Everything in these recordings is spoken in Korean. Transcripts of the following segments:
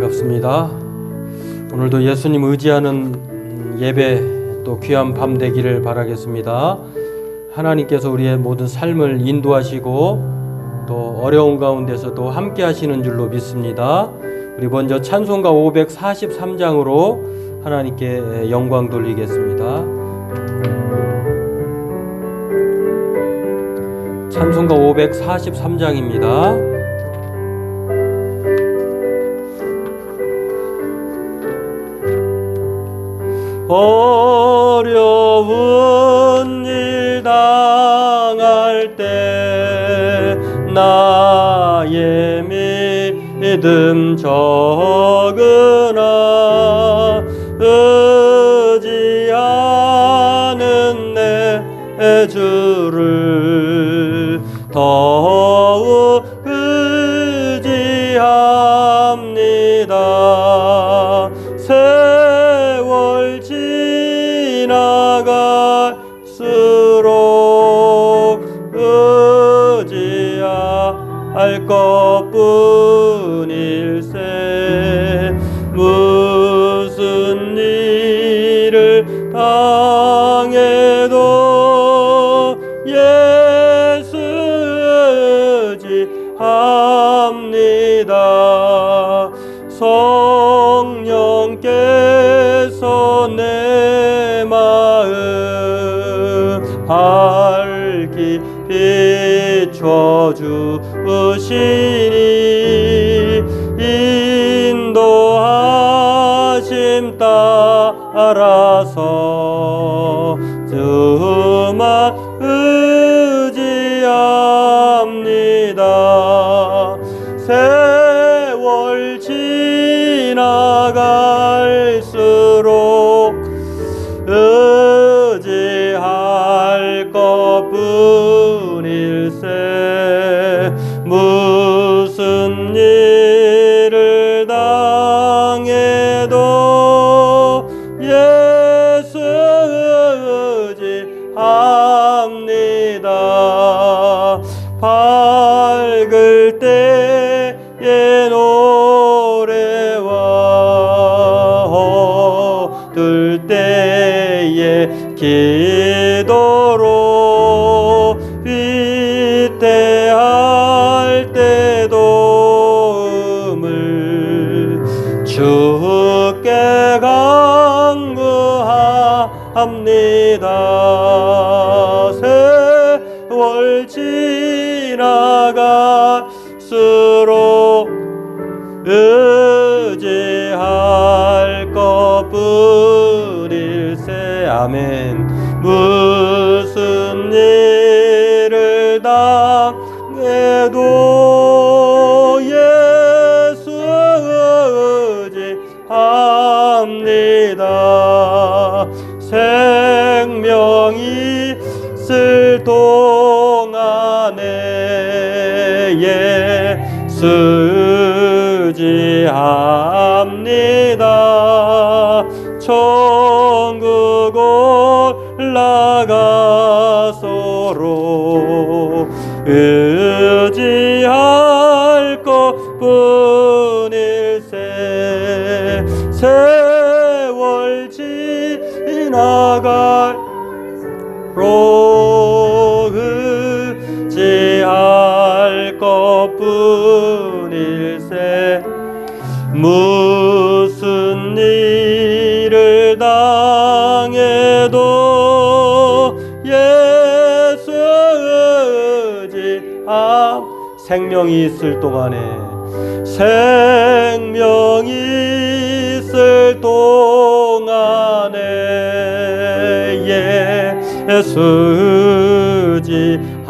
반갑습니다. 오늘도 예수님 의지하는 예배 또 귀한 밤 되기를 바라겠습니다. 하나님께서 우리의 모든 삶을 인도하시고 또 어려운 가운데서도 함께 하시는 줄로 믿습니다. 우리 먼저 찬송가 543장으로 하나님께 영광 돌리겠습니다. 찬송가 543장입니다. 어려운 일 당할 때 나의 믿음 적으나 의지하는 내 주를 더욱 의지합니다. 세월 지나갈수록 의지할 것뿐일세. 무슨 일을 당해도 예수 의지합니다. 성령께서 내 마음 밝히 비춰주시니 인도하심 따라서 주만 의지합니다. 세월 지나갈수록 의지할 것뿐일세. 무슨 일을 당해도 예수 의지합니다. 밝을 때의 노래와 어두울 때의 기도로 위태할 때도 음을 주께 간구합니다. 세월 지나갈수록 의지할 것뿐일세. 아멘. 무슨 일을 당해도 예수 의지합니다. 생명이 있을 동안에 예수 의지합니다. 천국 올라가서로 의지할 것뿐일세. 세월 지나갈수록 의지할 것뿐일세. 무슨 일을 당해도 예수 생명이 있을 동안에 생명이 있을 동안에 예수 의지합니다.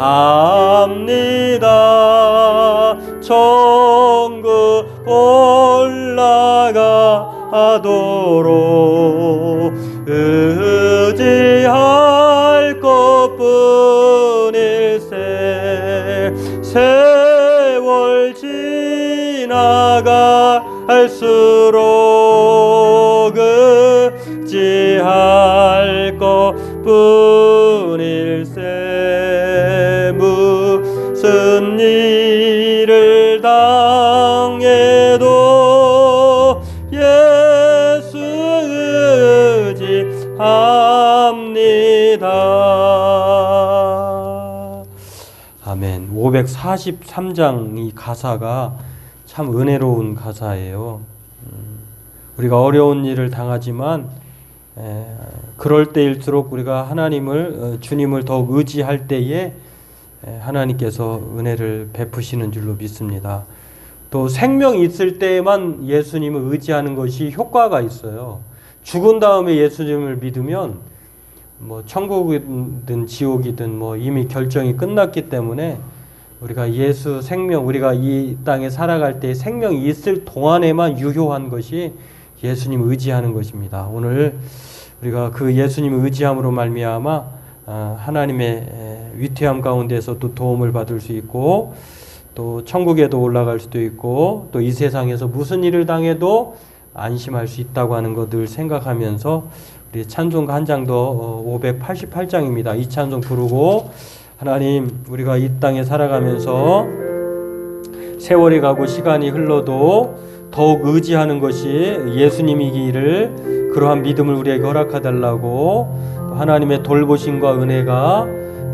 천국 올라가도록 의지할 것뿐일세. 세월 지나갈수록 의지할 것뿐일세. 무슨 일을 당해도 아멘. 543장 이 가사가 참 은혜로운 가사예요. 우리가 어려운 일을 당하지만 그럴 때일수록 우리가 하나님을 주님을 더욱 의지할 때에 하나님께서 은혜를 베푸시는 줄로 믿습니다. 또 생명이 있을 때에만 예수님을 의지하는 것이 효과가 있어요. 죽은 다음에 예수님을 믿으면 뭐 천국이든 지옥이든 뭐 이미 결정이 끝났기 때문에 우리가 예수 생명, 우리가 이 땅에 살아갈 때 생명이 있을 동안에만 유효한 것이 예수님 의지하는 것입니다. 오늘 우리가 그 예수님 의지함으로 말미암아 하나님의 위태함 가운데서 또 도움을 받을 수 있고 또 천국에도 올라갈 수도 있고 또 이 세상에서 무슨 일을 당해도 안심할 수 있다고 하는 것을 생각하면서 우리 찬송가 한 장 더 588장입니다. 이 찬송 부르고 하나님 우리가 이 땅에 살아가면서 세월이 가고 시간이 흘러도 더욱 의지하는 것이 예수님이기를 그러한 믿음을 우리에게 허락하달라고 하나님의 돌보심과 은혜가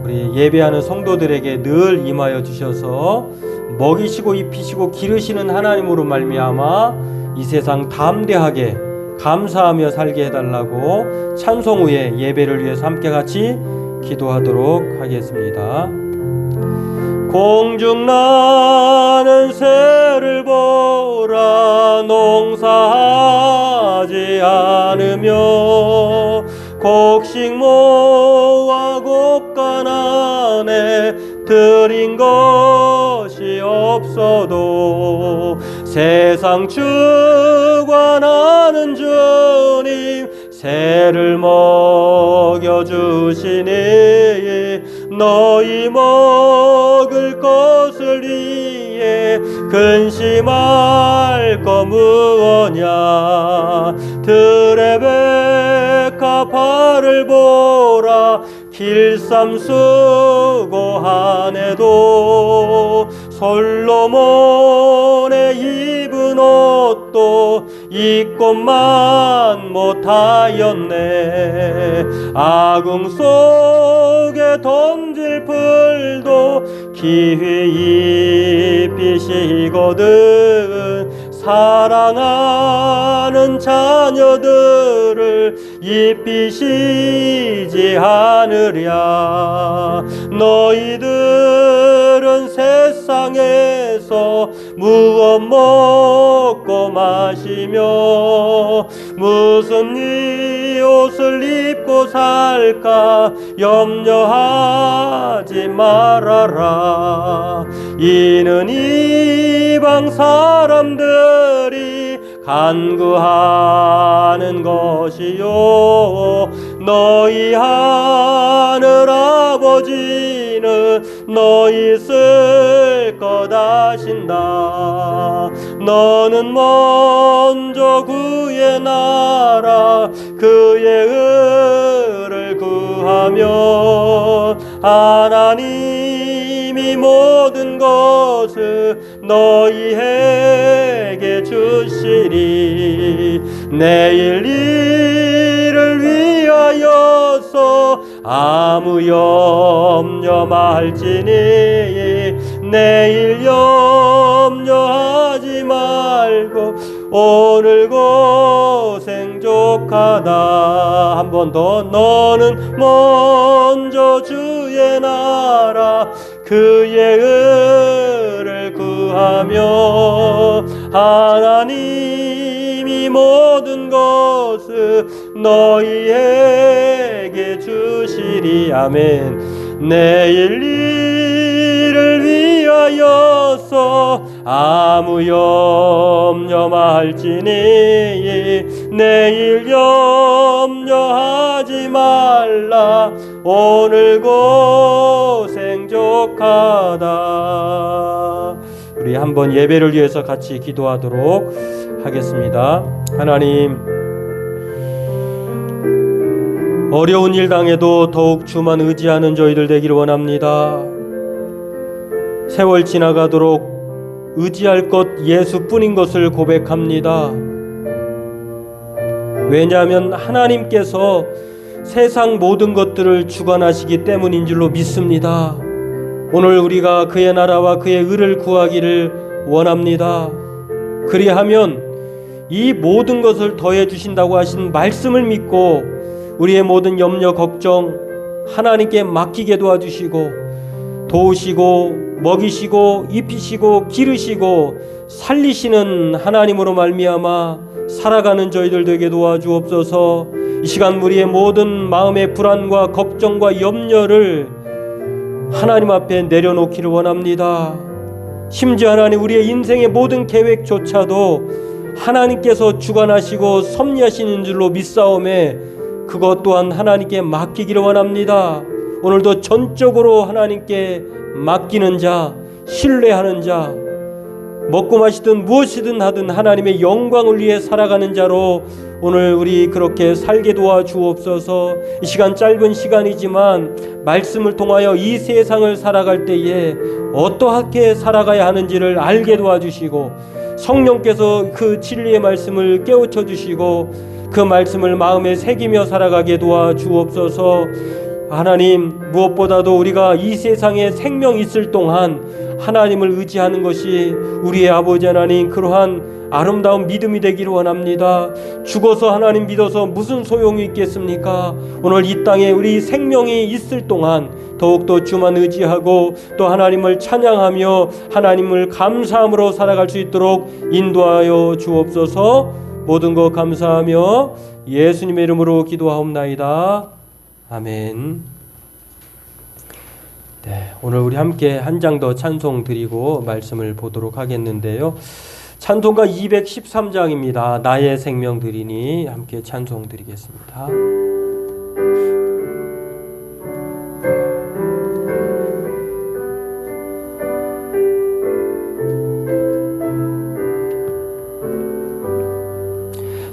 우리 예배하는 성도들에게 늘 임하여 주셔서 먹이시고 입히시고 기르시는 하나님으로 말미암아 이 세상 담대하게 감사하며 살게 해달라고 찬송 후에 예배를 위해서 함께 같이 기도하도록 하겠습니다. 공중 나는 새를 보라 농사하지 않으며 곡식 모아 곡간 안에 들인 것이 없어도 세상 주관하는 주님 새를 먹여주시니 너희 먹을 것을 위해 근심할 거 무엇냐 들의 백합화를 보라 길쌈 수고하네도 솔로몬의 입은 옷도 입고만 못하였네 아궁 속에 던질 풀도 기휘 입히시거든 사랑하는 자녀들을 입히시지 않으랴 너희들은 세상에서 무엇 먹고 마시며 무슨 옷을 입고 살까 염려하지 말아라 이는 이방 사람들이 간구하는 것이요 너희 하늘 아버지는 너희 쓸 것 아신다 너는 먼저 그의 나라 그의 의를 구하며 하나님이 모든 것을 너희에게 주시리 내일 일을 위하여서 아무 염려 말지니 내일 염려하지 말고 오늘 고생 족하다 한 번 더 너는 먼저 주의 나라 그의 의를 구하며 하나님이 모든 것을 너희에게 주시리 아멘 내일 일을 위하여서 아무 염려 말지니 내일 염려하지 말라 오늘 고생 족하다 우리 한번 예배를 위해서 같이 기도하도록 하겠습니다. 하나님 어려운 일 당해도 더욱 주만 의지하는 저희들 되기를 원합니다. 세월 지나가도록 의지할 것 예수뿐인 것을 고백합니다. 왜냐하면 하나님께서 세상 모든 것들을 주관하시기 때문인 줄로 믿습니다. 오늘 우리가 그의 나라와 그의 의를 구하기를 원합니다. 그리하면 이 모든 것을 더해 주신다고 하신 말씀을 믿고 우리의 모든 염려 걱정 하나님께 맡기게 도와주시고 도우시고 먹이시고 입히시고 기르시고 살리시는 하나님으로 말미암아 살아가는 저희들 되게 도와주옵소서. 이 시간 우리의 모든 마음의 불안과 걱정과 염려를 하나님 앞에 내려놓기를 원합니다. 심지어 하나님 우리의 인생의 모든 계획조차도 하나님께서 주관하시고 섭리하시는 줄로 믿사오매 그것 또한 하나님께 맡기기를 원합니다. 오늘도 전적으로 하나님께 맡기는 자, 신뢰하는 자, 먹고 마시든 무엇이든 하든 하나님의 영광을 위해 살아가는 자로 오늘 우리 그렇게 살게 도와주옵소서. 이 시간 짧은 시간이지만 말씀을 통하여 이 세상을 살아갈 때에 어떠하게 살아가야 하는지를 알게 도와주시고 성령께서 그 진리의 말씀을 깨우쳐 주시고 그 말씀을 마음에 새기며 살아가게 도와주옵소서. 하나님 무엇보다도 우리가 이 세상에 생명 있을 동안 하나님을 의지하는 것이 우리의 아버지 하나님 그러한 아름다운 믿음이 되기를 원합니다. 죽어서 하나님 믿어서 무슨 소용이 있겠습니까? 오늘 이 땅에 우리 생명이 있을 동안 더욱더 주만 의지하고 또 하나님을 찬양하며 하나님을 감사함으로 살아갈 수 있도록 인도하여 주옵소서. 모든 것 감사하며 예수님의 이름으로 기도하옵나이다. 아멘. 네, 오늘 우리 함께 한 장 더 찬송 드리고 말씀을 보도록 하겠는데요. 찬송가 213장입니다. 나의 생명 드리니 함께 찬송 드리겠습니다.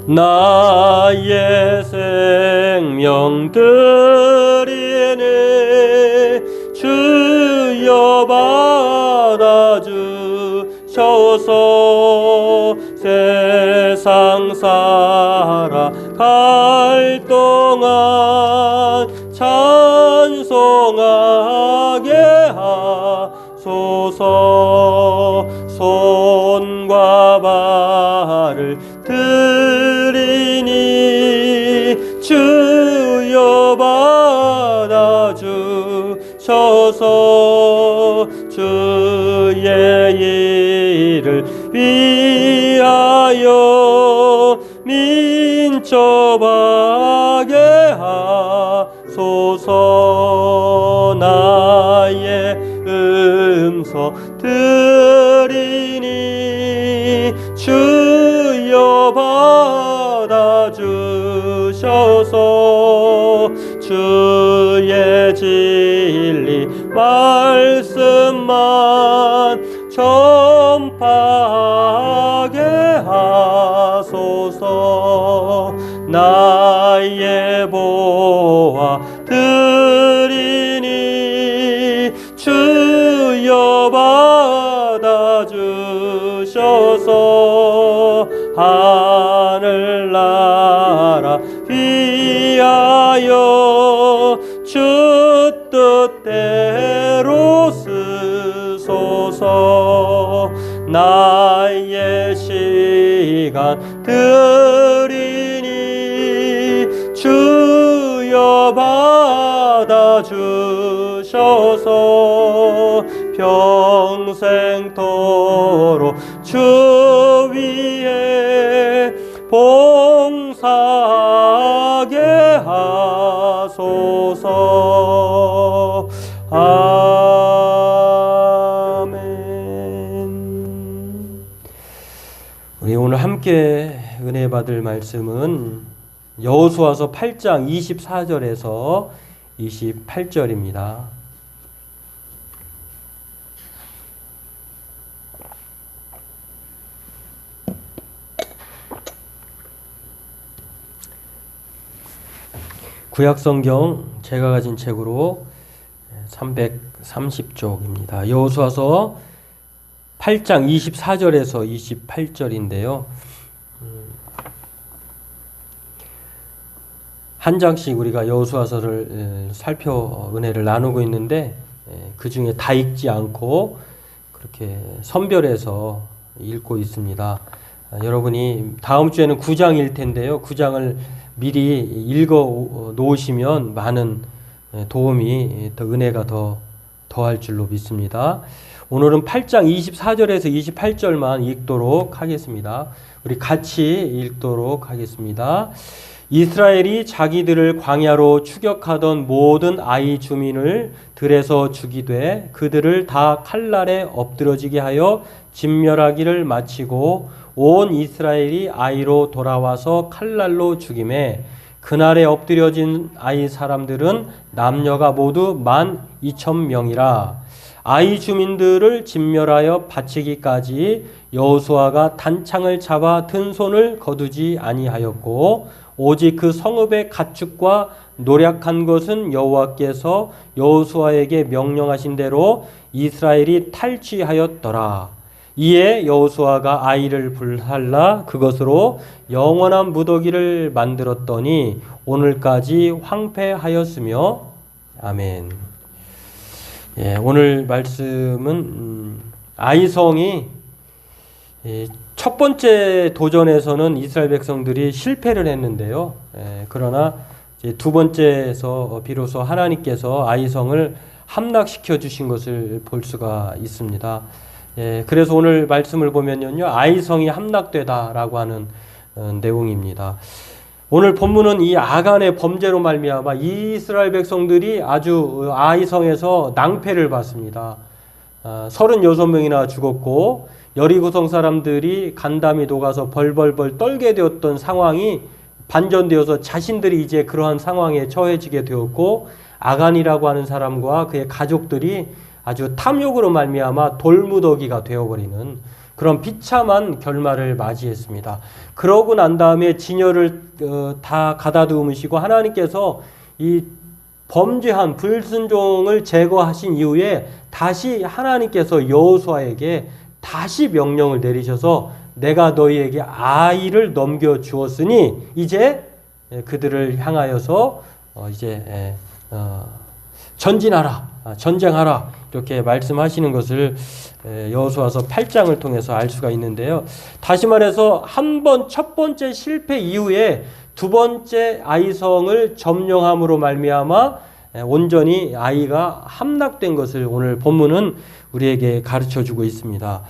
나의 생명 드리니 주여 받아주셔서 세상 살아갈 동안 찬송하게 하소서. 손과 발을 드리니 주여 받아주셔서 주의 일을 위하여 민첩하게 하소서. 나의 음성 드리니 주여 받아주셔서 주의 진리 말씀만 전파하게 하소서. 나의 보화 드리니 주여 받아주셔서 하늘나라 위하여 주 뜻대로 쓰소서. 나의 시간 드리니 주여 받아주셔서 평생토록 주 위에 봉사하게 하소서. 아멘. 우리 오늘 함께 은혜 받을 말씀은 여호수아서 8장 24절에서 28절입니다. 구약성경 제가 가진 책으로 330쪽입니다. 여호수아서 8장 24절에서 28절인데요. 한 장씩 우리가 여호수아서를 살펴 은혜를 나누고 있는데 그 중에 다 읽지 않고 그렇게 선별해서 읽고 있습니다. 여러분이 다음 주에는 9장일 텐데요. 9장을 미리 읽어 놓으시면 많은 도움이 더 은혜가 더할 줄로 믿습니다. 오늘은 8장 24절에서 28절만 읽도록 하겠습니다. 우리 같이 읽도록 하겠습니다. 이스라엘이 자기들을 광야로 추격하던 모든 아이 주민을 들에서 죽이되 그들을 다 칼날에 엎드러지게 하여 진멸하기를 마치고 온 이스라엘이 아이로 돌아와서 칼날로 죽임에 그날에 엎드려진 아이 사람들은 남녀가 모두 12,000명이라. 아이 주민들을 진멸하여 바치기까지 여호수아가 단창을 잡아 든 손을 거두지 아니하였고 오직 그 성읍의 가축과 노략한 것은 여호와께서 여호수아에게 명령하신 대로 이스라엘이 탈취하였더라. 이에 여호수아가 아이를 불살라 그것으로 영원한 무더기를 만들었더니 오늘까지 황폐하였으며. 아멘. 예, 오늘 말씀은 아이성이 첫 번째 도전에서는 이스라엘 백성들이 실패를 했는데요. 그러나 이제 두 번째에서 비로소 하나님께서 아이성을 함락시켜 주신 것을 볼 수가 있습니다. 그래서 오늘 말씀을 보면요, 아이성이 함락되다라고 하는 내용입니다. 오늘 본문은 이 아간의 범죄로 말미암아 이스라엘 백성들이 아주 아이성에서 낭패를 받습니다. 36명이나 죽었고 여리고성 사람들이 간담이 녹아서 벌벌벌 떨게 되었던 상황이 반전되어서 자신들이 이제 그러한 상황에 처해지게 되었고 아간이라고 하는 사람과 그의 가족들이 아주 탐욕으로 말미암아 돌무더기가 되어버리는 그런 비참한 결말을 맞이했습니다. 그러고 난 다음에 진열을 다 가다듬으시고 하나님께서 이 범죄한 불순종을 제거하신 이후에 다시 하나님께서 여호수아에게 다시 명령을 내리셔서 내가 너희에게 아이를 넘겨주었으니 이제 그들을 향하여서 이제 전진하라, 전쟁하라 이렇게 말씀하시는 것을 여호수아서 8장을 통해서 알 수가 있는데요. 다시 말해서 첫 번째 실패 이후에 두 번째 아이성을 점령함으로 말미암아 온전히 아이가 함락된 것을 오늘 본문은 우리에게 가르쳐주고 있습니다.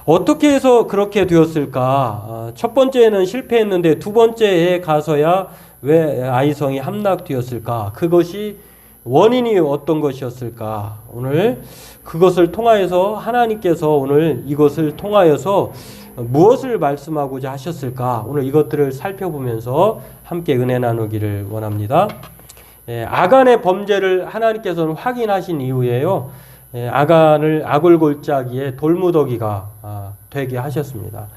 어떻게 해서 그렇게 되었을까? 첫 번째는 실패했는데 두 번째에 가서야 왜 아이성이 함락되었을까? 그것이 원인이 어떤 것이었을까? 오늘 그것을 통하여서 하나님께서 오늘 이것을 통하여서 무엇을 말씀하고자 하셨을까? 오늘 이것들을 살펴보면서 함께 은혜 나누기를 원합니다. 아간의 범죄를 하나님께서는 확인하신 이후에요. 아간을 아골골짜기에 돌무더기가 되게 하셨습니다.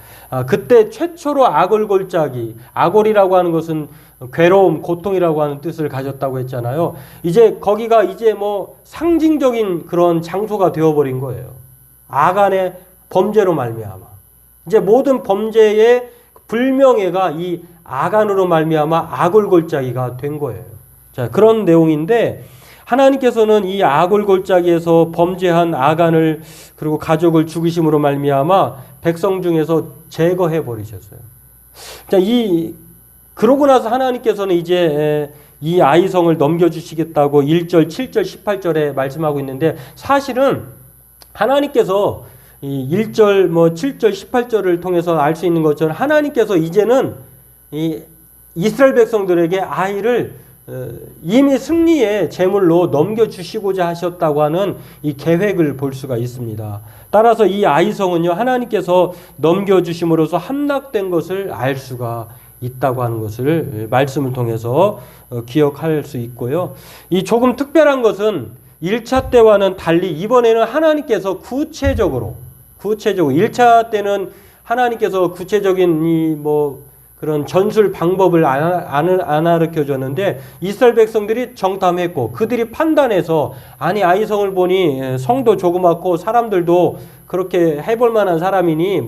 그때 최초로 아골골짜기, 아골이라고 하는 것은 괴로움, 고통이라고 하는 뜻을 가졌다고 했잖아요. 이제 거기가 이제 뭐 상징적인 그런 장소가 되어버린 거예요. 아간의 범죄로 말미암아. 이제 모든 범죄의 불명예가 이 아간으로 말미암아 아골골짜기가 된 거예요. 자, 그런 내용인데 하나님께서는 이 아골골짜기에서 범죄한 아간을 그리고 가족을 죽이심으로 말미암아 백성 중에서 제거해 버리셨어요. 자, 그러고 나서 하나님께서는 이제 이 아이성을 넘겨주시겠다고 1절, 7절, 18절에 말씀하고 있는데 사실은 하나님께서 이 1절, 7절, 18절을 통해서 알 수 있는 것처럼 하나님께서 이제는 이 이스라엘 백성들에게 아이를 이미 승리의 제물로 넘겨주시고자 하셨다고 하는 이 계획을 볼 수가 있습니다. 따라서 이 아이성은요, 하나님께서 넘겨주심으로써 함락된 것을 알 수가 있다고 하는 것을 말씀을 통해서 기억할 수 있고요. 이 조금 특별한 것은 1차 때와는 달리 이번에는 하나님께서 구체적으로 1차 때는 하나님께서 구체적인 그런 전술 방법을 안 가르쳐 줬는데 이스라엘 백성들이 정탐했고 그들이 판단해서 아니 아이성을 보니 성도 조그맣고 사람들도 그렇게 해볼 만한 사람이니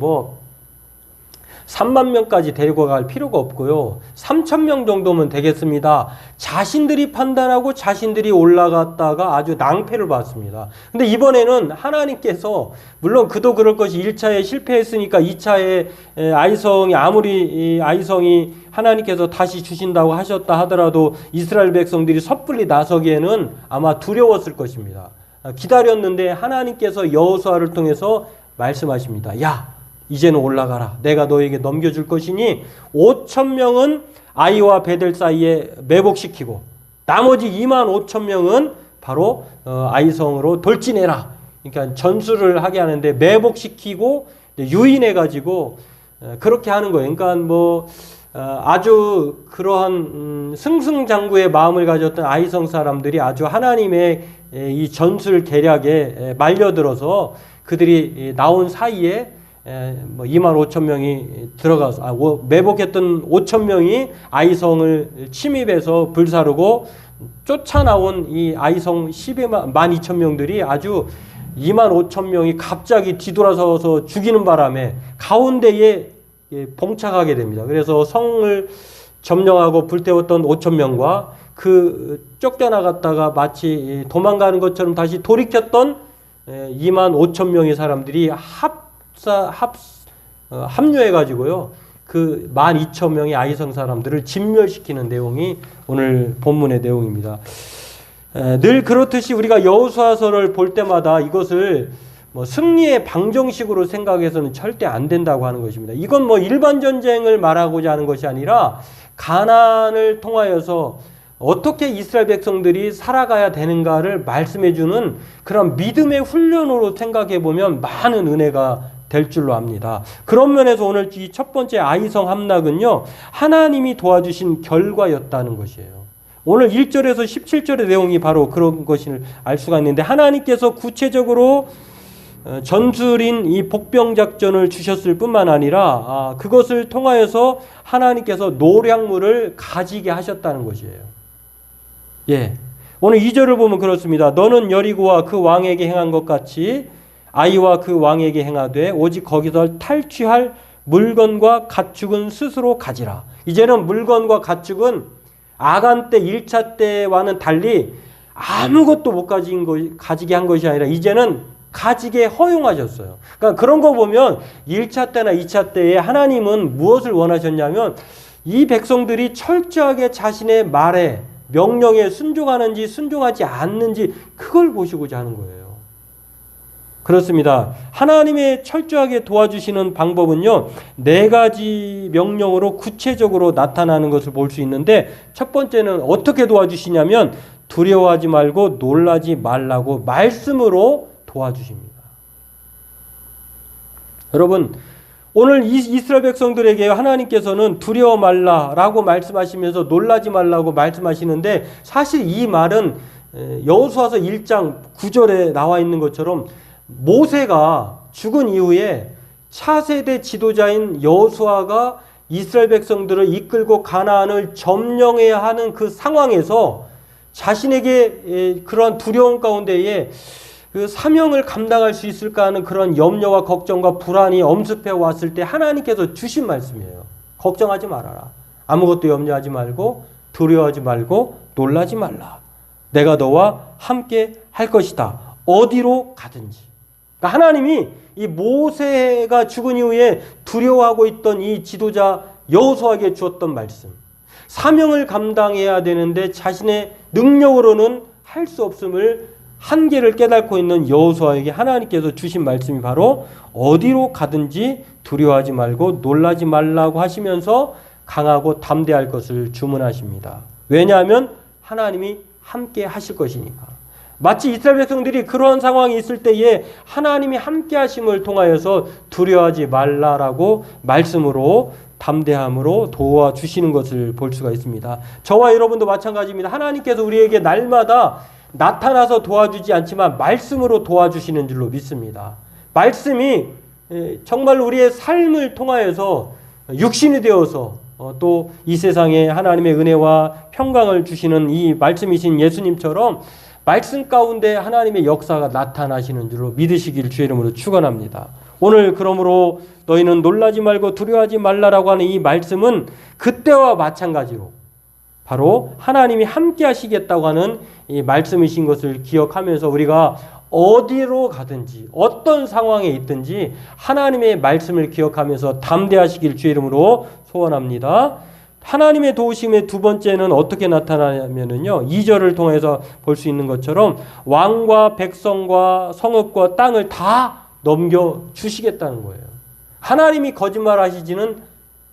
3만 명까지 데리고 갈 필요가 없고요. 3천 명 정도면 되겠습니다. 자신들이 판단하고 자신들이 올라갔다가 아주 낭패를 봤습니다. 근데 이번에는 하나님께서 물론 그도 그럴 것이 1차에 실패했으니까 2차에 아이성이 아무리 아이성이 하나님께서 다시 주신다고 하셨다 하더라도 이스라엘 백성들이 섣불리 나서기에는 아마 두려웠을 것입니다. 기다렸는데 하나님께서 여호수아를 통해서 말씀하십니다. 야, 이제는 올라가라. 내가 너에게 넘겨줄 것이니 5천 명은 아이와 베델 사이에 매복시키고 나머지 2만 5천 명은 바로 아이성으로 돌진해라. 그러니까 전술을 하게 하는데 매복시키고 유인해가지고 그렇게 하는 거예요. 그러니까 뭐 아주 그러한 승승장구의 마음을 가졌던 아이성 사람들이 아주 하나님의 이 전술 계략에 말려들어서 그들이 나온 사이에 뭐 2만 5천 명이 들어가서 매복했던 5천 명이 아이성을 침입해서 불사르고 쫓아나온 이 아이성 12만 2천 명들이 아주 2만 5천 명이 갑자기 뒤돌아서서 죽이는 바람에 가운데에 봉착하게 됩니다. 그래서 성을 점령하고 불태웠던 5천 명과 그 쫓겨나갔다가 마치 도망가는 것처럼 다시 돌이켰던 2만 5천 명의 사람들이 합류해가지고요. 그 12,000명의 아이성 사람들을 진멸시키는 내용이 오늘 본문의 내용입니다. 늘 그렇듯이 우리가 여호수아서를 볼 때마다 이것을 뭐 승리의 방정식으로 생각해서는 절대 안 된다고 하는 것입니다. 이건 뭐 일반 전쟁을 말하고자 하는 것이 아니라 가나안을 통하여서 어떻게 이스라엘 백성들이 살아가야 되는가를 말씀해주는 그런 믿음의 훈련으로 생각해 보면 많은 은혜가 될 줄로 압니다. 그런 면에서 오늘 이 첫 번째 아이성 함락은요, 하나님이 도와주신 결과였다는 것이에요. 오늘 1절에서 17절의 내용이 바로 그런 것을 알 수가 있는데 하나님께서 구체적으로 전술인 이 복병작전을 주셨을 뿐만 아니라 그것을 통하여서 하나님께서 노량물을 가지게 하셨다는 것이에요. 예, 오늘 2절을 보면 그렇습니다. 너는 여리고와 그 왕에게 행한 것 같이 아이와 그 왕에게 행하되 오직 거기서 탈취할 물건과 가축은 스스로 가지라. 이제는 물건과 가축은 아간 때 1차 때와는 달리 아무것도 못 가지게 한 것이 아니라 이제는 가지게 허용하셨어요. 그러니까 그런 거 보면 1차 때나 2차 때에 하나님은 무엇을 원하셨냐면 이 백성들이 철저하게 자신의 말에 명령에 순종하는지 순종하지 않는지 그걸 보시고자 하는 거예요. 그렇습니다. 하나님의 철저하게 도와주시는 방법은요, 4가지 명령으로 구체적으로 나타나는 것을 볼 수 있는데 첫 번째는 어떻게 도와주시냐면 두려워하지 말고 놀라지 말라고 말씀으로 도와주십니다. 여러분, 오늘 이스라엘 백성들에게 하나님께서는 두려워 말라라고 말씀하시면서 놀라지 말라고 말씀하시는데 사실 이 말은 여호수아서 1장 9절에 나와 있는 것처럼 모세가 죽은 이후에 차세대 지도자인 여호수아가 이스라엘 백성들을 이끌고 가나안을 점령해야 하는 그 상황에서 자신에게 그런 두려움 가운데에 그 사명을 감당할 수 있을까 하는 그런 염려와 걱정과 불안이 엄습해 왔을 때 하나님께서 주신 말씀이에요. 걱정하지 말아라. 아무것도 염려하지 말고 두려워하지 말고 놀라지 말라. 내가 너와 함께 할 것이다. 어디로 가든지. 그러니까 하나님이 이 모세가 죽은 이후에 두려워하고 있던 이 지도자 여호수아에게 주었던 말씀. 사명을 감당해야 되는데 자신의 능력으로는 할 수 없음을 한계를 깨닫고 있는 여호수아에게 하나님께서 주신 말씀이 바로 어디로 가든지 두려워하지 말고 놀라지 말라고 하시면서 강하고 담대할 것을 주문하십니다. 왜냐하면 하나님이 함께 하실 것이니까. 마치 이스라엘 백성들이 그러한 상황이 있을 때에 하나님이 함께 하심을 통하여서 두려워하지 말라라고 말씀으로 담대함으로 도와주시는 것을 볼 수가 있습니다. 저와 여러분도 마찬가지입니다. 하나님께서 우리에게 날마다 나타나서 도와주지 않지만 말씀으로 도와주시는 줄로 믿습니다. 말씀이 정말 우리의 삶을 통하여서 육신이 되어서 또 이 세상에 하나님의 은혜와 평강을 주시는 이 말씀이신 예수님처럼 말씀 가운데 하나님의 역사가 나타나시는 줄로 믿으시길 주의 이름으로 축원합니다. 오늘 그러므로 너희는 놀라지 말고 두려워하지 말라라고 하는 이 말씀은 그때와 마찬가지로 바로 하나님이 함께 하시겠다고 하는 이 말씀이신 것을 기억하면서 우리가 어디로 가든지 어떤 상황에 있든지 하나님의 말씀을 기억하면서 담대하시길 주의 이름으로 소원합니다. 하나님의 도우심의 두 번째는 어떻게 나타나냐면요. 2절을 통해서 볼 수 있는 것처럼 왕과 백성과 성읍과 땅을 다 넘겨주시겠다는 거예요. 하나님이 거짓말하시지는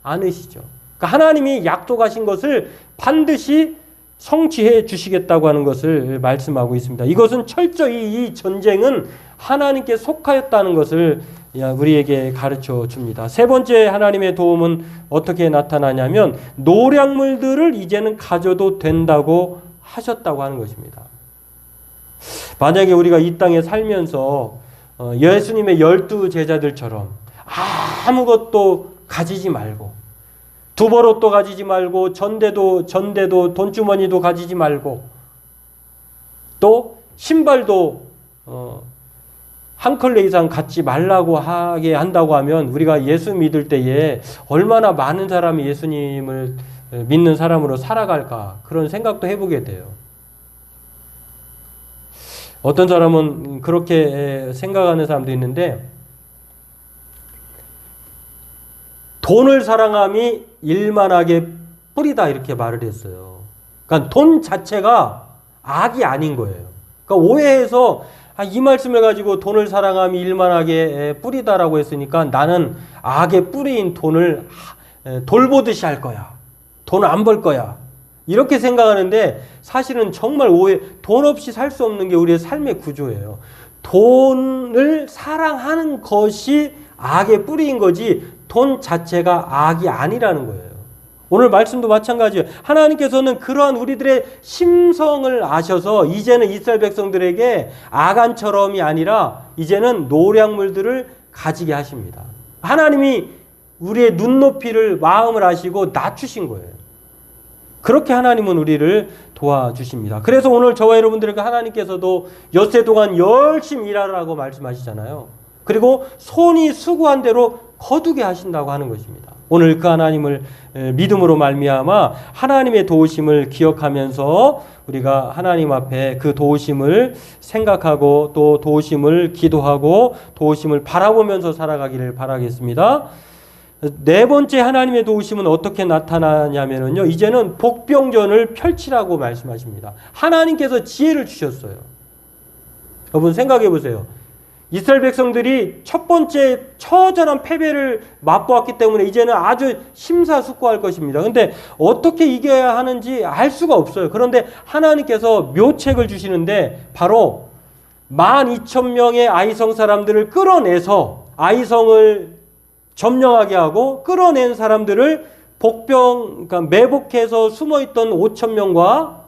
않으시죠. 그러니까 하나님이 약속하신 것을 반드시 성취해 주시겠다고 하는 것을 말씀하고 있습니다. 이것은 철저히 이 전쟁은 하나님께 속하였다는 것을 우리에게 가르쳐 줍니다. 세 번째 하나님의 도움은 어떻게 나타나냐면 노량물들을 이제는 가져도 된다고 하셨다고 하는 것입니다. 만약에 우리가 이 땅에 살면서 예수님의 12제자들처럼 아무것도 가지지 말고 두버릇도 가지지 말고 전대도 돈주머니도 가지지 말고 또 신발도 한 컬레 이상 갖지 말라고 하게 한다고 하면 우리가 예수 믿을 때에 얼마나 많은 사람이 예수님을 믿는 사람으로 살아갈까 그런 생각도 해보게 돼요. 어떤 사람은 그렇게 생각하는 사람도 있는데 돈을 사랑함이 일만하게 뿌리다 이렇게 말을 했어요. 그러니까 돈 자체가 악이 아닌 거예요. 그러니까 오해해서 이 말씀을 가지고 돈을 사랑함이 일만하게 뿌리다라고 했으니까 나는 악의 뿌리인 돈을 돌보듯이 할 거야. 돈 안 벌 거야. 이렇게 생각하는데 사실은 정말 돈 없이 살 수 없는 게 우리의 삶의 구조예요. 돈을 사랑하는 것이 악의 뿌리인 거지 돈 자체가 악이 아니라는 거예요. 오늘 말씀도 마찬가지예요. 하나님께서는 그러한 우리들의 심성을 아셔서 이제는 이스라엘 백성들에게 아간처럼이 아니라 이제는 노량물들을 가지게 하십니다. 하나님이 우리의 눈높이를 마음을 아시고 낮추신 거예요. 그렇게 하나님은 우리를 도와주십니다. 그래서 오늘 저와 여러분들에게 하나님께서도 엿새 동안 열심히 일하라고 말씀하시잖아요. 그리고 손이 수고한 대로 거두게 하신다고 하는 것입니다. 오늘 그 하나님을 믿음으로 말미암아 하나님의 도우심을 기억하면서 우리가 하나님 앞에 그 도우심을 생각하고 또 도우심을 기도하고 도우심을 바라보면서 살아가기를 바라겠습니다. 네 번째 하나님의 도우심은 어떻게 나타나냐면요. 이제는 복병전을 펼치라고 말씀하십니다. 하나님께서 지혜를 주셨어요. 여러분 생각해 보세요. 이스라엘 백성들이 첫 번째 처절한 패배를 맛보았기 때문에 이제는 아주 심사숙고할 것입니다. 그런데 어떻게 이겨야 하는지 알 수가 없어요. 그런데 하나님께서 묘책을 주시는데 바로 12,000명의 아이성 사람들을 끌어내서 아이성을 점령하게 하고 끌어낸 사람들을 그러니까 매복해서 숨어있던 5,000명과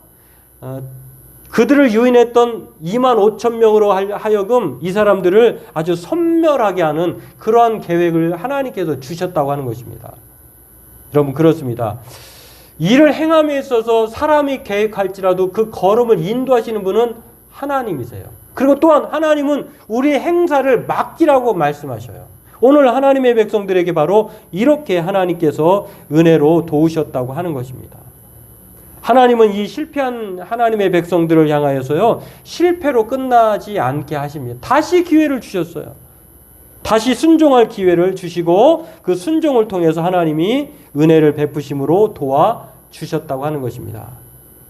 그들을 유인했던 25,000명으로 하여금 이 사람들을 아주 섬멸하게 하는 그러한 계획을 하나님께서 주셨다고 하는 것입니다. 여러분 그렇습니다. 일을 행함에 있어서 사람이 계획할지라도 그 걸음을 인도하시는 분은 하나님이세요. 그리고 또한 하나님은 우리의 행사를 맡기라고 말씀하셔요. 오늘 하나님의 백성들에게 바로 이렇게 하나님께서 은혜로 도우셨다고 하는 것입니다. 하나님은 이 실패한 하나님의 백성들을 향하여서요 실패로 끝나지 않게 하십니다. 다시 기회를 주셨어요. 다시 순종할 기회를 주시고 그 순종을 통해서 하나님이 은혜를 베푸심으로 도와주셨다고 하는 것입니다.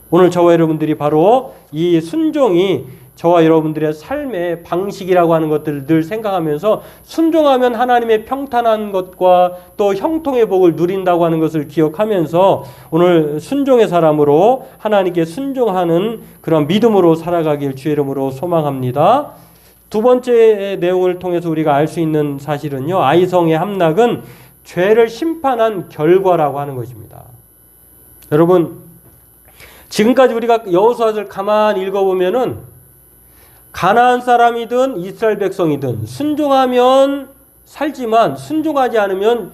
오늘 저와 여러분들이 바로 이 순종이 저와 여러분들의 삶의 방식이라고 하는 것들을 늘 생각하면서 순종하면 하나님의 평탄한 것과 또 형통의 복을 누린다고 하는 것을 기억하면서 오늘 순종의 사람으로 하나님께 순종하는 그런 믿음으로 살아가길 주의 이름으로 소망합니다. 두 번째 내용을 통해서 우리가 알 수 있는 사실은요. 아이성의 함락은 죄를 심판한 결과라고 하는 것입니다. 여러분 지금까지 우리가 여호수아를 가만히 읽어보면은 가나안 사람이든 이스라엘 백성이든 순종하면 살지만 순종하지 않으면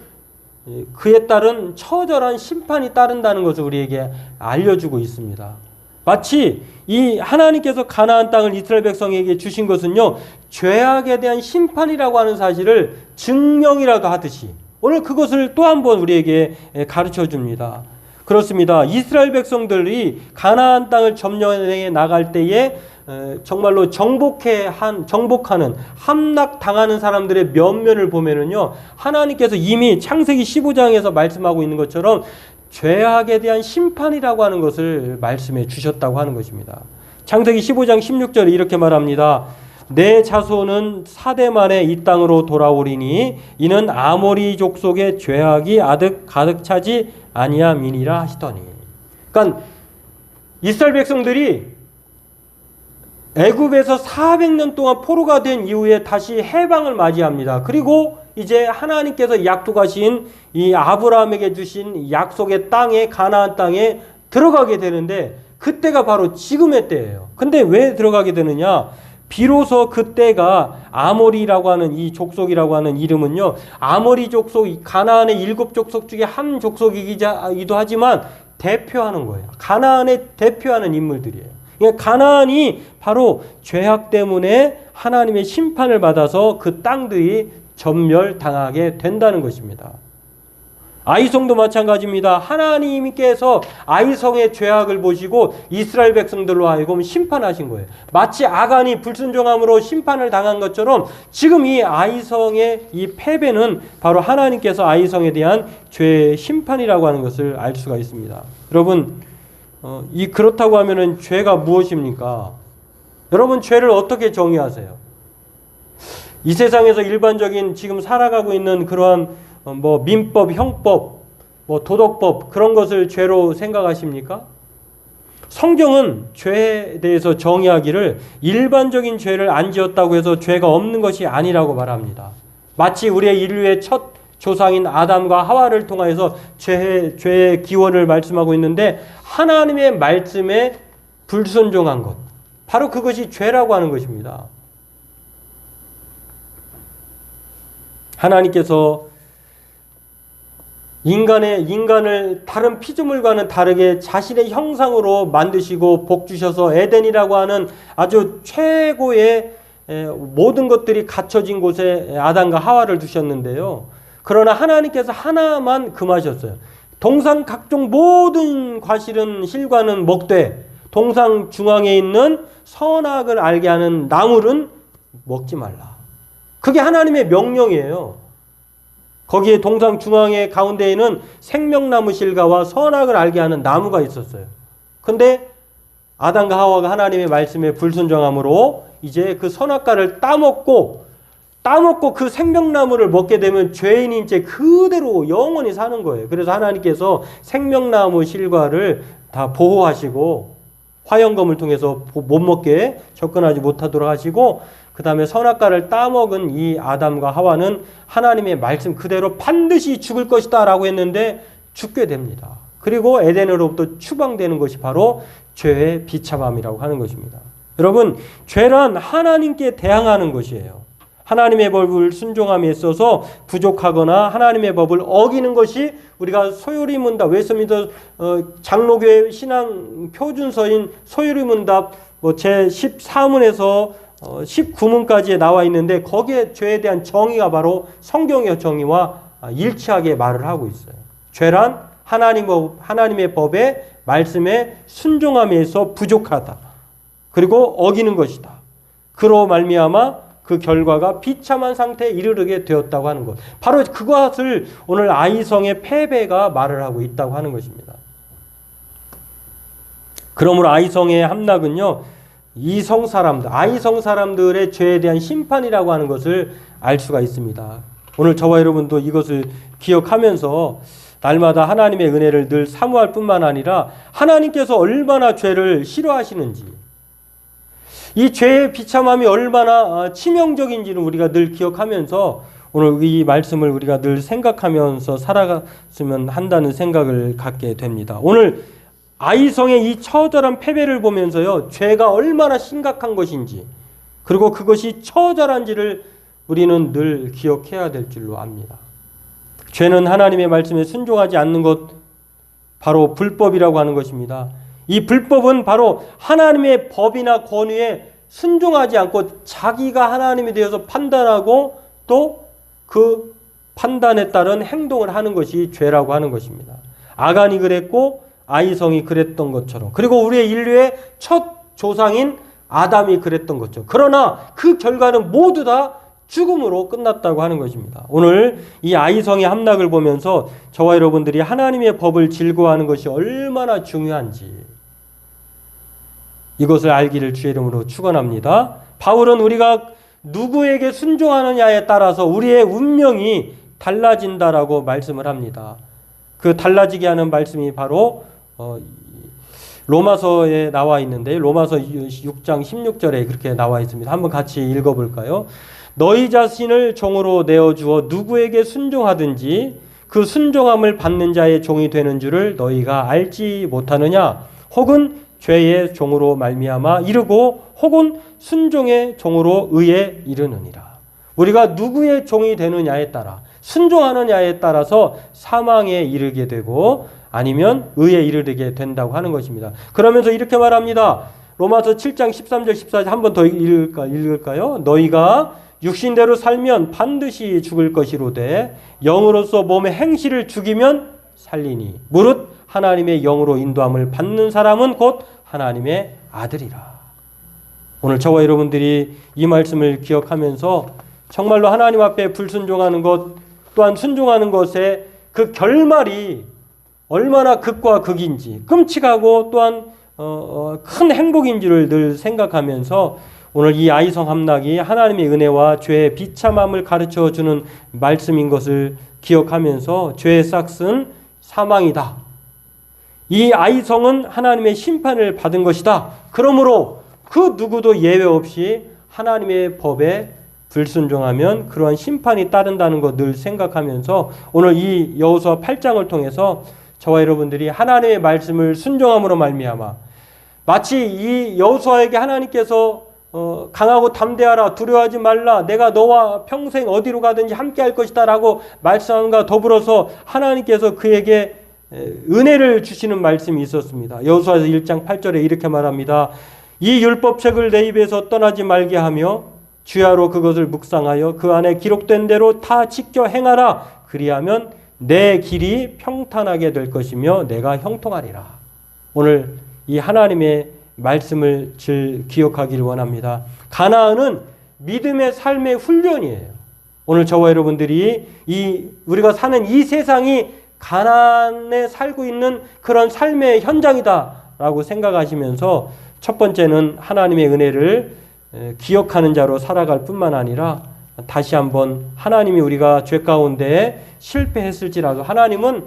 그에 따른 처절한 심판이 따른다는 것을 우리에게 알려주고 있습니다. 마치 이 하나님께서 가나안 땅을 이스라엘 백성에게 주신 것은요 죄악에 대한 심판이라고 하는 사실을 증명이라도 하듯이 오늘 그것을 또 한 번 우리에게 가르쳐 줍니다. 그렇습니다. 이스라엘 백성들이 가나안 땅을 점령해 나갈 때에 정말로 정복하는 함락당하는 사람들의 면면을 보면은요, 하나님께서 이미 창세기 15장에서 말씀하고 있는 것처럼 죄악에 대한 심판이라고 하는 것을 말씀해 주셨다고 하는 것입니다. 창세기 15장 16절에 이렇게 말합니다. 내 자손은 4대 만에 이 땅으로 돌아오리니 이는 아모리 족속의 죄악이 가득 차지 아니함이니라 하시더니. 그러니까 이스라엘 백성들이 애굽에서 400년 동안 포로가 된 이후에 다시 해방을 맞이합니다. 그리고 이제 하나님께서 약속하신 이 아브라함에게 주신 약속의 땅에, 가나안 땅에 들어가게 되는데 그때가 바로 지금의 때예요. 근데 왜 들어가게 되느냐? 비로소 그때가 아모리라고 하는 이 족속이라고 하는 이름은요, 아모리 족속, 가나안의 7족속 중에 한 족속이기도 하지만 대표하는 거예요. 가나안에 대표하는 인물들이에요. 그러니까 가나안이 바로 죄악 때문에 하나님의 심판을 받아서 그 땅들이 전멸당하게 된다는 것입니다. 아이성도 마찬가지입니다. 하나님께서 아이성의 죄악을 보시고 이스라엘 백성들로 하여금 심판하신 거예요. 마치 아간이 불순종함으로 심판을 당한 것처럼 지금 이 아이성의 이 패배는 바로 하나님께서 아이성에 대한 죄의 심판이라고 하는 것을 알 수가 있습니다. 여러분, 그렇다고 하면은 죄가 무엇입니까? 여러분, 죄를 어떻게 정의하세요? 이 세상에서 일반적인 지금 살아가고 있는 그러한 민법, 형법, 도덕법 그런 것을 죄로 생각하십니까? 성경은 죄에 대해서 정의하기를 일반적인 죄를 안 지었다고 해서 죄가 없는 것이 아니라고 말합니다. 마치 우리의 인류의 첫 조상인 아담과 하와를 통하여서 죄의 기원을 말씀하고 있는데 하나님의 말씀에 불순종한 것, 바로 그것이 죄라고 하는 것입니다. 하나님께서 인간을 다른 피조물과는 다르게 자신의 형상으로 만드시고 복 주셔서 에덴이라고 하는 아주 최고의 모든 것들이 갖춰진 곳에 아담과 하와를 두셨는데요. 그러나 하나님께서 하나만 금하셨어요. 동상 각종 모든 과실은 실과는 먹되 동상 중앙에 있는 선악을 알게 하는 나물은 먹지 말라. 그게 하나님의 명령이에요. 거기에 동상 중앙의 가운데에는 생명나무 실과와 선악을 알게 하는 나무가 있었어요. 근데 아담과 하와가 하나님의 말씀에 불순종함으로 이제 그 선악과를 따먹고 그 생명나무를 먹게 되면 죄인인 채 그대로 영원히 사는 거예요. 그래서 하나님께서 생명나무 실과를 다 보호하시고 화영검을 통해서 못 먹게 접근하지 못하도록 하시고 그 다음에 선악과를 따먹은 이 아담과 하와는 하나님의 말씀 그대로 반드시 죽을 것이다 라고 했는데 죽게 됩니다. 그리고 에덴으로부터 추방되는 것이 바로 죄의 비참함이라고 하는 것입니다. 여러분, 죄란 하나님께 대항하는 것이에요. 하나님의 법을 순종함에 있어서 부족하거나 하나님의 법을 어기는 것이 우리가 소요리문답, 웨스트민스터 장로교회 신앙 표준서인 소요리문답 제14문에서 19문까지에 나와 있는데 거기에 죄에 대한 정의가 바로 성경의 정의와 일치하게 말을 하고 있어요. 죄란 하나님의 법에 말씀에 순종함에서 부족하다. 그리고 어기는 것이다. 그로 말미암아 그 결과가 비참한 상태에 이르게 되었다고 하는 것. 바로 그것을 오늘 아이성의 패배가 말을 하고 있다고 하는 것입니다. 그러므로 아이성의 함락은요, 아이성 사람들의 죄에 대한 심판이라고 하는 것을 알 수가 있습니다. 오늘 저와 여러분도 이것을 기억하면서 날마다 하나님의 은혜를 늘 사모할 뿐만 아니라 하나님께서 얼마나 죄를 싫어하시는지, 이 죄의 비참함이 얼마나 치명적인지는 우리가 늘 기억하면서 오늘 이 말씀을 우리가 늘 생각하면서 살아갔으면 한다는 생각을 갖게 됩니다. 오늘 아이성의 이 처절한 패배를 보면서요, 죄가 얼마나 심각한 것인지, 그리고 그것이 처절한지를 우리는 늘 기억해야 될 줄로 압니다. 죄는 하나님의 말씀에 순종하지 않는 것, 바로 불법이라고 하는 것입니다. 이 불법은 바로 하나님의 법이나 권위에 순종하지 않고 자기가 하나님이 되어서 판단하고 또 그 판단에 따른 행동을 하는 것이 죄라고 하는 것입니다. 아간이 그랬고 아이성이 그랬던 것처럼, 그리고 우리의 인류의 첫 조상인 아담이 그랬던 것처럼, 그러나 그 결과는 모두 다 죽음으로 끝났다고 하는 것입니다. 오늘 이 아이성의 함락을 보면서 저와 여러분들이 하나님의 법을 즐거워하는 것이 얼마나 중요한지 이것을 알기를 주의 이름으로 축원합니다. 바울은 우리가 누구에게 순종하느냐에 따라서 우리의 운명이 달라진다라고 말씀을 합니다. 그 달라지게 하는 말씀이 바로 로마서에 나와 있는데, 로마서 6장 16절에 그렇게 나와 있습니다. 한번 같이 읽어볼까요? 너희 자신을 종으로 내어주어 누구에게 순종하든지 그 순종함을 받는 자의 종이 되는 줄을 너희가 알지 못하느냐? 혹은 죄의 종으로 말미암아 이르고 혹은 순종의 종으로 의에 이르느니라. 우리가 누구의 종이 되느냐에 따라, 순종하느냐에 따라서 사망에 이르게 되고 아니면 의에 이르게 된다고 하는 것입니다. 그러면서 이렇게 말합니다. 로마서 7장 13절 14절 한 번 더 읽을까요? 너희가 육신대로 살면 반드시 죽을 것이로되 영으로서 몸의 행실을 죽이면 살리니 무릇 하나님의 영으로 인도함을 받는 사람은 곧 하나님의 아들이라. 오늘 저와 여러분들이 이 말씀을 기억하면서 정말로 하나님 앞에 불순종하는 것 또한 순종하는 것의 그 결말이 얼마나 극과 극인지, 끔찍하고 또한 큰 행복인지를 늘 생각하면서 오늘 이 아이성 함락이 하나님의 은혜와 죄의 비참함을 가르쳐주는 말씀인 것을 기억하면서 죄의 싹은 사망이다. 이 아이성은 하나님의 심판을 받은 것이다. 그러므로 그 누구도 예외 없이 하나님의 법에 불순종하면 그러한 심판이 따른다는 것 늘 생각하면서 오늘 이 여호수아 8장을 통해서 저와 여러분들이 하나님의 말씀을 순종함으로 말미암아 마치 이 여호수아에게 하나님께서 강하고 담대하라, 두려워하지 말라, 내가 너와 평생 어디로 가든지 함께할 것이다 라고 말씀함과 더불어서 하나님께서 그에게 은혜를 주시는 말씀이 있었습니다. 여호수아서 1장 8절에 이렇게 말합니다. 이 율법책을 내 입에서 떠나지 말게 하며 주야로 그것을 묵상하여 그 안에 기록된 대로 다 지켜 행하라. 그리하면 내 길이 평탄하게 될 것이며 내가 형통하리라. 오늘 이 하나님의 말씀을 기억하기를 원합니다. 가나안은 믿음의 삶의 훈련이에요. 오늘 저와 여러분들이 우리가 사는 이 세상이 가나안에 살고 있는 그런 삶의 현장이다라고 생각하시면서 첫 번째는 하나님의 은혜를 기억하는 자로 살아갈 뿐만 아니라 다시 한번 하나님이 우리가 죄 가운데 실패했을지라도 하나님은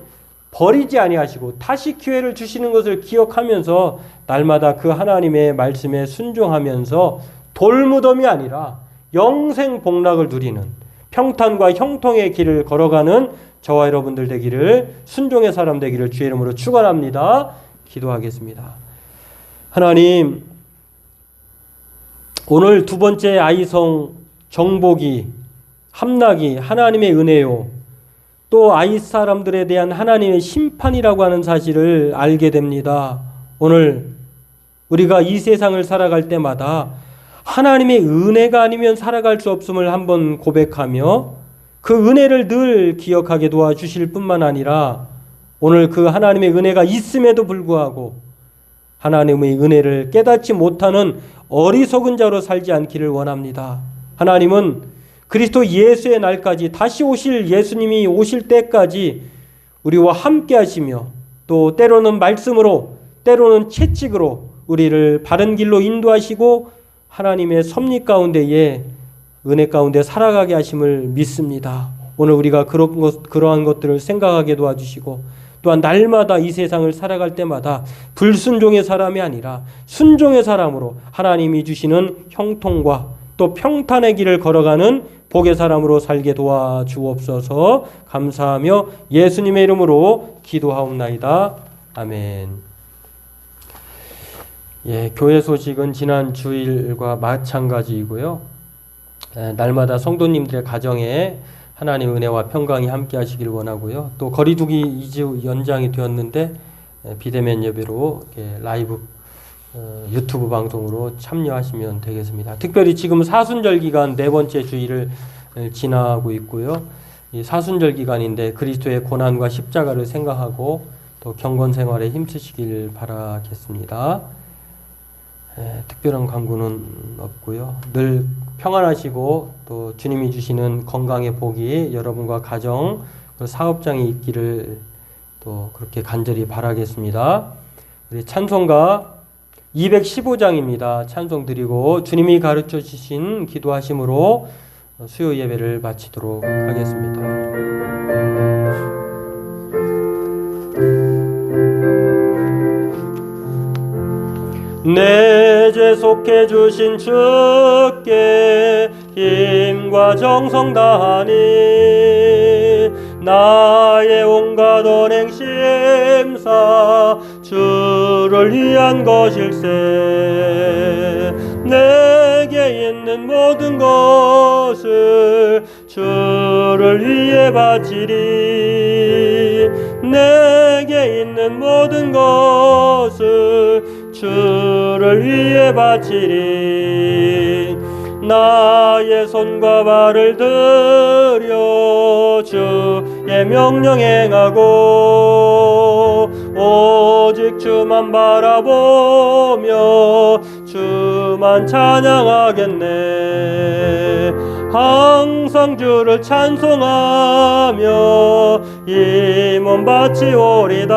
버리지 아니하시고 다시 기회를 주시는 것을 기억하면서 날마다 그 하나님의 말씀에 순종하면서 돌무덤이 아니라 영생 복락을 누리는 평탄과 형통의 길을 걸어가는 저와 여러분들 되기를, 순종의 사람 되기를 주의 이름으로 축원합니다. 기도하겠습니다. 하나님, 오늘 두 번째 아이성 정복이, 함락이 하나님의 은혜요, 또 아이 사람들에 대한 하나님의 심판이라고 하는 사실을 알게 됩니다. 오늘 우리가 이 세상을 살아갈 때마다 하나님의 은혜가 아니면 살아갈 수 없음을 한번 고백하며 그 은혜를 늘 기억하게 도와주실 뿐만 아니라 오늘 그 하나님의 은혜가 있음에도 불구하고 하나님의 은혜를 깨닫지 못하는 어리석은 자로 살지 않기를 원합니다. 하나님은 그리스도 예수의 날까지, 다시 오실 예수님이 오실 때까지 우리와 함께 하시며 또 때로는 말씀으로, 때로는 채찍으로 우리를 바른 길로 인도하시고 하나님의 섭리 가운데에 은혜 가운데 살아가게 하심을 믿습니다. 오늘 우리가 그러한 것들을 생각하게 도와주시고 또한 날마다 이 세상을 살아갈 때마다 불순종의 사람이 아니라 순종의 사람으로 하나님이 주시는 형통과 또 평탄의 길을 걸어가는 복의 사람으로 살게 도와주옵소서. 감사하며 예수님의 이름으로 기도하옵나이다. 아멘. 교회 소식은 지난 주일과 마찬가지이고요. 날마다 성도님들의 가정에 하나님의 은혜와 평강이 함께 하시길 원하고요. 또 거리두기 2주 연장이 되었는데 비대면 예배로 라이브 유튜브 방송으로 참여하시면 되겠습니다. 특별히 지금 사순절 기간 네 번째 주일을 지나고 있고요. 이 사순절 기간인데 그리스도의 고난과 십자가를 생각하고 또 경건 생활에 힘쓰시길 바라겠습니다. 특별한 간구는 없고요. 늘 평안하시고 또 주님이 주시는 건강의 복이 여러분과 가정, 사업장에 있기를 또 그렇게 간절히 바라겠습니다. 우리 찬송가 215장입니다. 찬송 드리고 주님이 가르쳐 주신 기도하심으로 수요 예배를 마치도록 하겠습니다. 내 죄 속해 주신 주께 힘과 정성 다하니 나의 온갖 언행 심사 주를 위한 것일세. 내게 있는 모든 것을 주를 위해 바치리. 내게 있는 모든 것을 주를 위해 바치리. 나의 손과 발을 들여 주의 명령 행하고 오직 주만 바라보며 주만 찬양하겠네. 항상 주를 찬송하며 이 몸 바치오리다.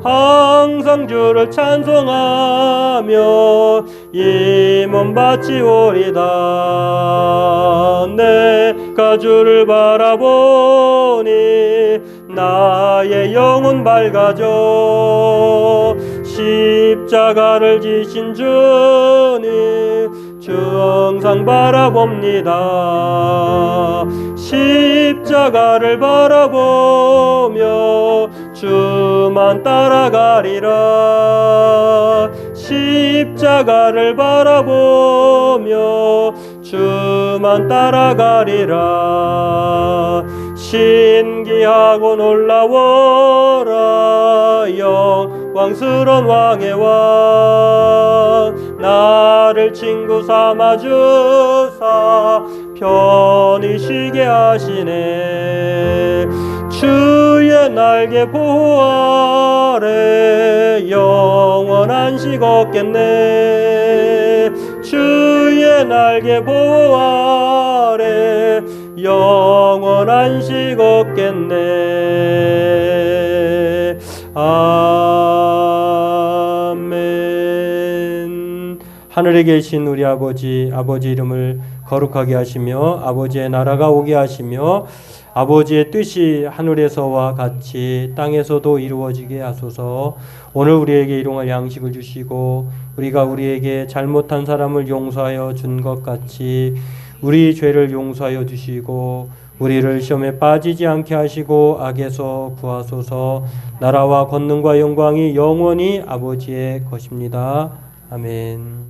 항상 주를 찬송하며 이 몸 바치오리다. 내가 주를 바라보니 나의 영혼 밝아져. 십자가를 지신 주님 주 항상 바라봅니다. 십자가를 바라보며 주만 따라가리라. 십자가를 바라보며 주만 따라가리라. 신기하고 놀라워라. 영광스러운 왕의 왕 나를 친구 삼아 주사 편히 쉬게 하시네. 주의 날개 보호 아래 영원 안식 얻겠네. 주의 날개 보호 아래 영원 안식 얻겠네. 아멘. 하늘에 계신 우리 아버지 이름을 거룩하게 하시며 아버지의 나라가 오게 하시며 아버지의 뜻이 하늘에서와 같이 땅에서도 이루어지게 하소서. 오늘 우리에게 일용할 양식을 주시고 우리가 우리에게 잘못한 사람을 용서하여 준 것 같이 우리 죄를 용서하여 주시고 우리를 시험에 빠지지 않게 하시고 악에서 구하소서. 나라와 권능과 영광이 영원히 아버지의 것입니다. 아멘.